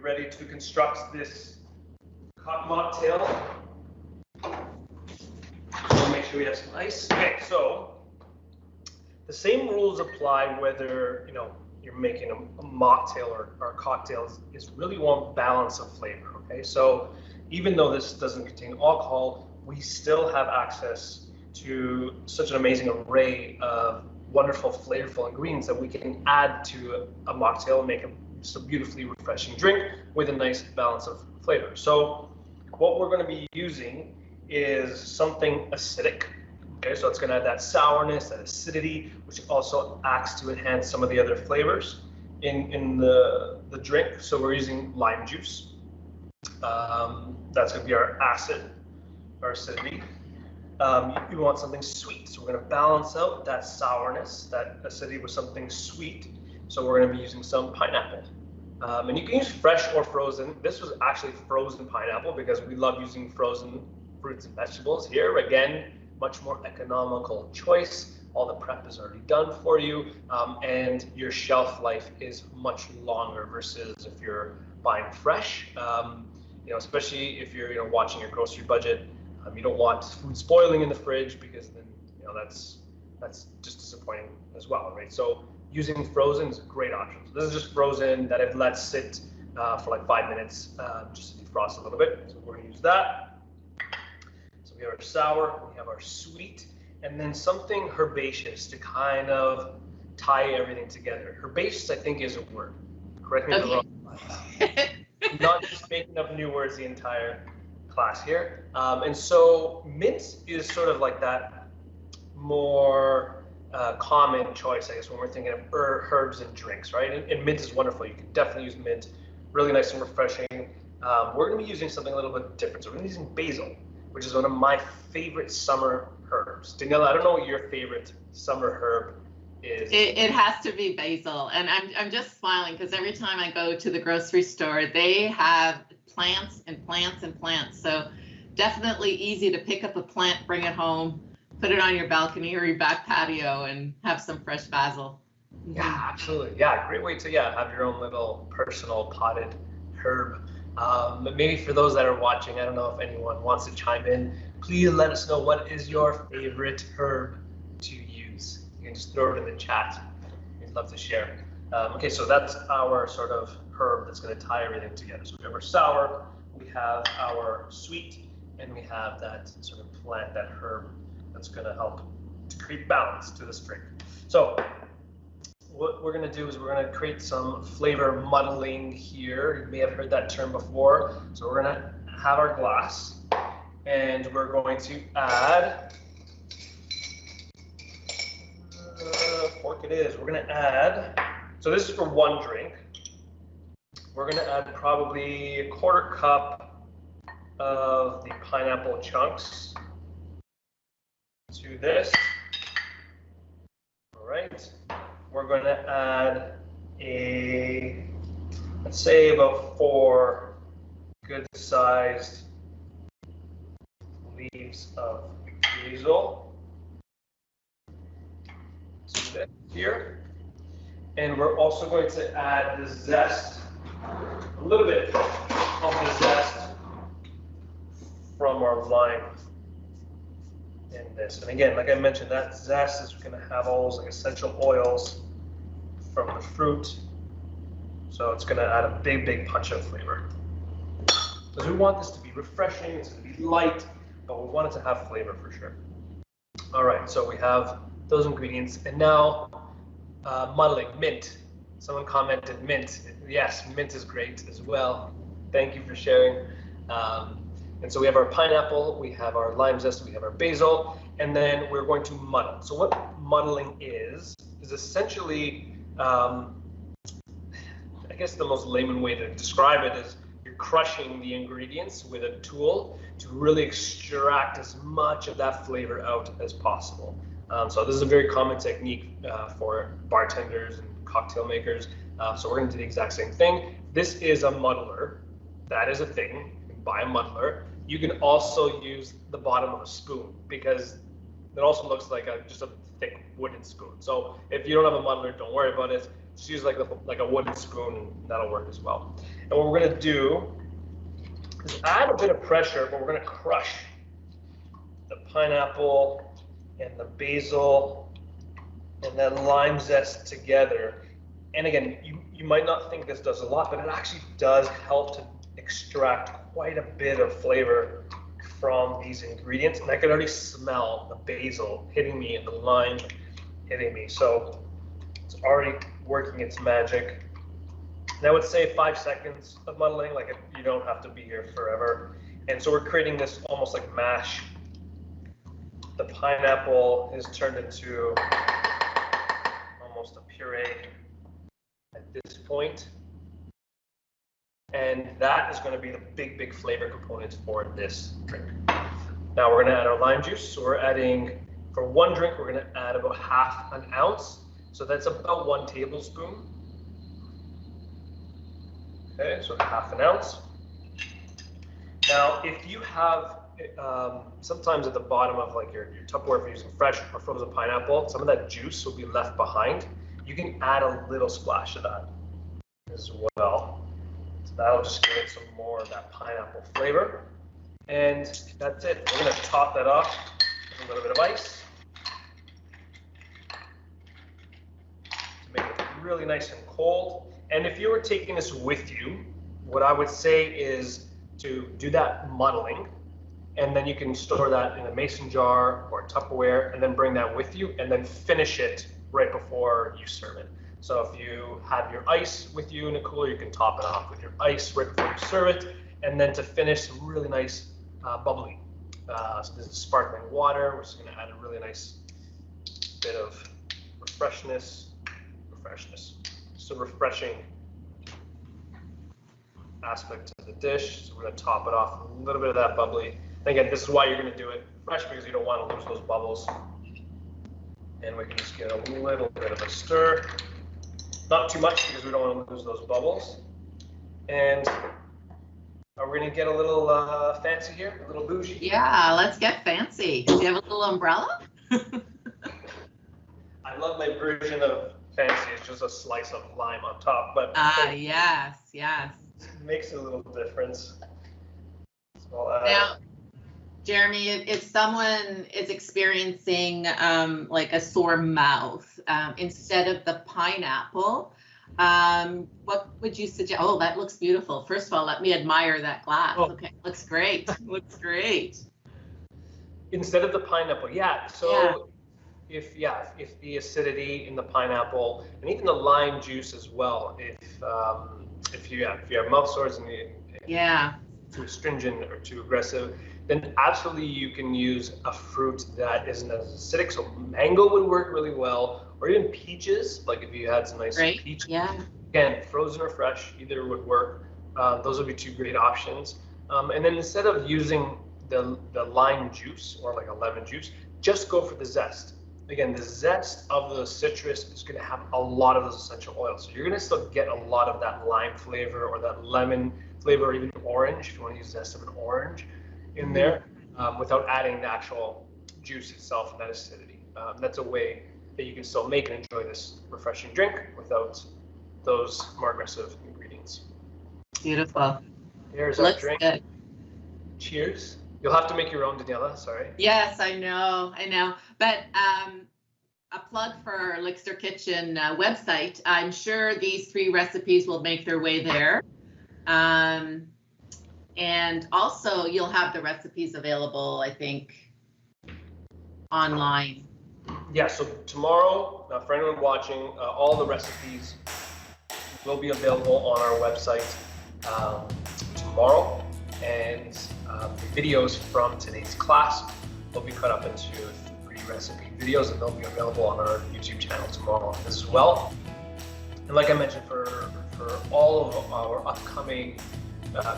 ready to construct this mocktail. We'll make sure we have some ice. Okay, so the same rules apply whether you're making a mocktail or a cocktail. Is really one balance of flavor. Okay, so even though this doesn't contain alcohol, we still have access to such an amazing array of wonderful, flavorful ingredients that we can add to a mocktail and make a beautifully refreshing drink with a nice balance of flavor. So what we're going to be using is something acidic. Okay, so it's going to have that sourness, that acidity, which also acts to enhance some of the other flavors in the drink. So we're using lime juice. That's going to be our acid, our acidity. You want something sweet, so we're going to balance out that sourness, that acidity with something sweet. So we're going to be using some pineapple. And you can use fresh or frozen. This was actually frozen pineapple because we love using frozen fruits and vegetables here. Again, much more economical choice. All the prep is already done for you, and your shelf life is much longer versus if you're buying fresh. Especially if you're watching your grocery budget. You don't want food spoiling in the fridge because then that's just disappointing as well, right? So using frozen is a great option. So this is just frozen that I've let sit for like 5 minutes just to defrost a little bit. So we're going to use that. So we have our sour, we have our sweet, and then something herbaceous to kind of tie everything together. Herbaceous, I think, is a word. Correct me if I'm wrong. I'm not just making up new words the entire class here. And so mint is sort of like that more common choice, I guess, when we're thinking of herbs and drinks, right? And mint is wonderful. You can definitely use mint. Really nice and refreshing. We're going to be using something a little bit different. So we're going to be using basil, which is one of my favorite summer herbs. Daniela, I don't know what your favorite summer herb is. It has to be basil. And I'm just smiling because every time I go to the grocery store, they have plants and plants and plants. So definitely easy to pick up a plant, bring it home, put it on your balcony or your back patio and have some fresh basil. Yeah, absolutely. Yeah, great way to have your own little personal potted herb. But maybe for those that are watching, I don't know if anyone wants to chime in. Please let us know what is your favorite herb to use. You can just throw it in the chat. We'd love to share. Okay, so that's our sort of herb that's going to tie everything together. So we have our sour, we have our sweet, and we have that sort of plant, that herb that's going to help to create balance to this drink. So what we're going to do is we're going to create some flavor muddling here. You may have heard that term before. So we're going to have our glass, and we're going to add, fork it is, we're going to add, so this is for one drink. We're going to add probably 1/4 cup of the pineapple chunks to this. All right. We're going to add let's say about 4 good-sized leaves of basil to this here. And we're also going to add the zest, a little bit of the zest from our lime in this. And again, like I mentioned, that zest is going to have all those like essential oils from the fruit. So it's going to add a big, big punch of flavor. Because we want this to be refreshing, it's going to be light, but we want it to have flavor for sure. All right, so we have those ingredients. And now muddling, mint. Someone commented mint. Yes, mint is great as well. Thank you for sharing. And so we have our pineapple, we have our lime zest, we have our basil, and then we're going to muddle. So what muddling is essentially, I guess the most layman way to describe it is you're crushing the ingredients with a tool to really extract as much of that flavor out as possible. So this is a very common technique for bartenders and cocktail makers. So we're going to do the exact same thing. This is a muddler. That is a thing. You can buy a muddler. You can also use the bottom of a spoon because it also looks like just a thick wooden spoon. So if you don't have a muddler, don't worry about it. Just use like a wooden spoon and that'll work as well. And what we're gonna do is add a bit of pressure, but we're gonna crush the pineapple and the basil and that lime zest together. And again, you might not think this does a lot, but it actually does help to extract quite a bit of flavor from these ingredients. And I can already smell the basil hitting me and the lime hitting me. So it's already working its magic. And I would say 5 seconds of muddling, like you don't have to be here forever. And so we're creating this almost like mash. The pineapple is turned into almost a puree at this point. And that is going to be the big flavor components for this drink. Now we're going to add our lime juice. So we're adding, for one drink, we're going to add about half an ounce. So that's about 1 tablespoon. Okay, so half an ounce. Now, if you have, sometimes at the bottom of like your Tupperware, if you're using fresh or frozen pineapple, some of that juice will be left behind. You can add a little splash of that as well. So that'll just give it some more of that pineapple flavor. And that's it. We're going to top that off with a little bit of ice to make it really nice and cold. And if you were taking this with you, what I would say is to do that muddling, and then you can store that in a mason jar or Tupperware, and then bring that with you, and then finish it right before you serve it. So if you have your ice with you in a cooler, you can top it off with your ice right before you serve it, and then to finish, some really nice bubbly. So this is sparkling water, which is going to add a really nice bit of refreshness, so refreshing aspect to the dish. So we're going to top it off with a little bit of that bubbly. And again, this is why you're going to do it fresh, because you don't want to lose those bubbles. And we can just get a little bit of a stir. Not too much, because we don't want to lose those bubbles. And we're going to get a little fancy here, a little bougie. Yeah, let's get fancy. Do you have a little umbrella? I love my version of fancy. It's just a slice of lime on top, but yes. it makes a little difference. So, now, Jeremy, if someone is experiencing like a sore mouth, instead of the pineapple, what would you suggest? Oh, that looks beautiful. First of all, let me admire that glass. Oh. Okay, looks great. Looks great. Instead of the pineapple, yeah. So if the acidity in the pineapple and even the lime juice as well, if you have mouth sores and too astringent or too aggressive, then absolutely you can use a fruit that isn't as acidic. So mango would work really well, or even peaches. Like if you had some nice peach, again, frozen or fresh, either would work. Those would be 2 great options. And then instead of using the lime juice or like a lemon juice, just go for the zest. Again, the zest of the citrus is going to have a lot of those essential oils. So you're going to still get a lot of that lime flavor or that lemon flavor, or even orange, if you want to use zest of an orange in there, without adding the actual juice itself and that acidity. That's a way that you can still make and enjoy this refreshing drink without those more aggressive ingredients. Beautiful. Here's our drink. Good. Cheers. You'll have to make your own, Daniela, sorry. Yes, I know. But a plug for our ELLICSR Kitchen website. I'm sure these 3 recipes will make their way there. And also you'll have the recipes available, I think, online. Yeah, so tomorrow, for anyone watching, all the recipes will be available on our website tomorrow. And the videos from today's class will be cut up into 3 recipe videos, and they'll be available on our YouTube channel tomorrow as well. And like I mentioned, for all of our upcoming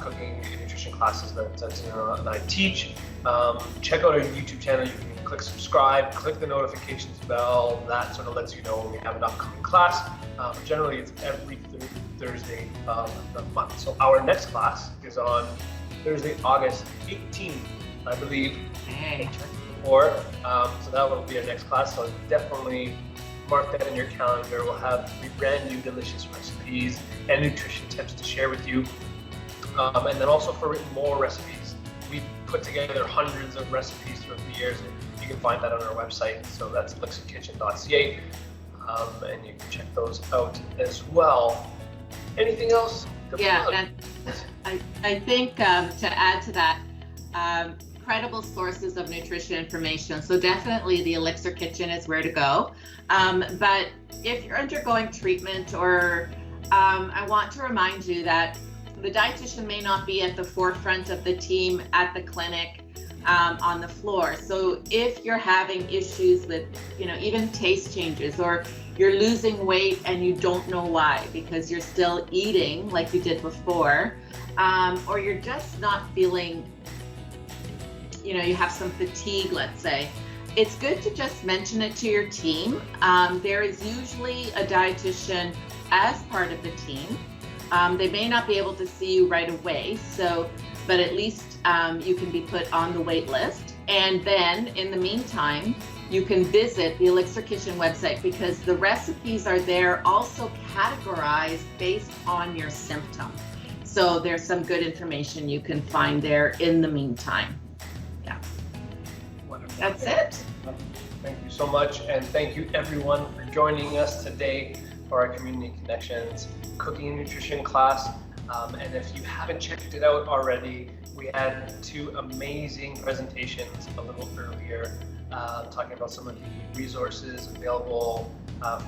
cooking and nutrition classes that Daniela and I teach, check out our YouTube channel. You can click subscribe, click the notifications bell. That sort of lets you know when we have an upcoming class. Generally, it's every Thursday of the month. So our next class is on Thursday, August 18th, I believe. So that will be our next class. So definitely mark that in your calendar. We'll have 3 brand new delicious recipes and nutrition tips to share with you And then also for more recipes. We've put together hundreds of recipes throughout the years, and you can find that on our website. So that's elixirkitchen.ca, and you can check those out as well. Anything else? Yeah, and I think to add to that, credible sources of nutrition information. So definitely the Elixir Kitchen is where to go. But if you're undergoing treatment, or I want to remind you that the dietitian may not be at the forefront of the team at the clinic, on the floor. So if you're having issues with, even taste changes, or you're losing weight and you don't know why because you're still eating like you did before, or you're just not feeling, you have some fatigue, let's say, it's good to just mention it to your team. There is usually a dietitian as part of the team. They may not be able to see you right away, but at least you can be put on the wait list. And then in the meantime, you can visit the Elixir Kitchen website, because the recipes are there also categorized based on your symptom. So there's some good information you can find there in the meantime. Yeah. Wonderful. That's it. Thank you so much, and thank you everyone for joining us today for our Community Connections Cooking and Nutrition class. And if you haven't checked it out already, we had 2 amazing presentations a little earlier, talking about some of the resources available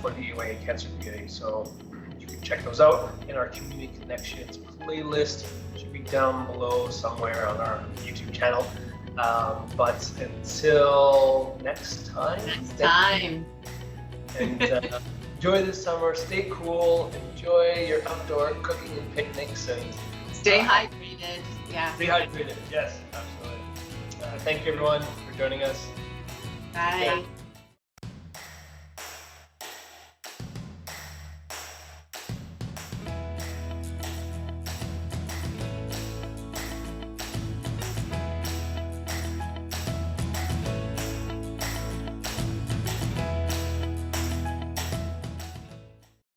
for the UA cancer community. So you can check those out in our Community Connections playlist. It should be down below somewhere on our YouTube channel. But until next time. And enjoy the summer, stay cool, enjoy your outdoor cooking and picnics, and stay hydrated. Yeah. Stay hydrated, yes, absolutely. Thank you everyone for joining us. Bye.